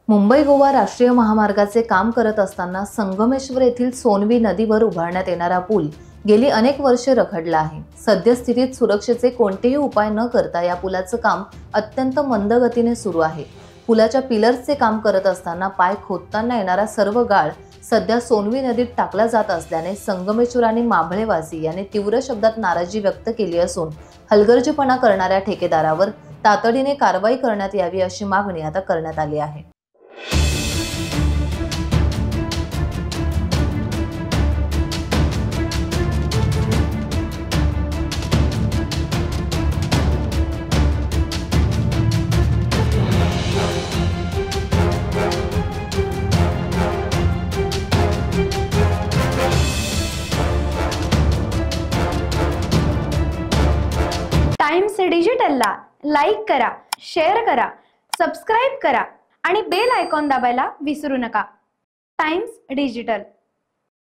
मुंबई गोवा राष्ट्रीय महामार्गाचे काम करत असताना संगमेश्वर येथील सोनवी नदीवर उभारण्यात येणारा पूल गेली अनेक वर्षे रखडला आहे। सद्यस्थितीत सुरक्षेचे कोणतेही उपाय न करता या पुलाचं काम अत्यंत मंद गतीने सुरू आहे। पुलाच्या पिलर्सचे काम करत असताना पाय खोदताना येणारा सर्व गाळ सध्या सोनवी नदीत टाकला जात असल्याने संगमेश्वर आणि माभळेवासी यांनी तीव्र शब्दात नाराजी व्यक्त केली असून हलगर्जीपणा करणाऱ्या ठेकेदारावर तातडीने कारवाई करण्यात यावी अशी मागणी आता करण्यात आली आहे। टाइम्स डिजिटलला लाईक करा, शेअर करा, सबस्क्राइब करा आणि बेल आयकॉन दाबायला विसरू नका। Times digital.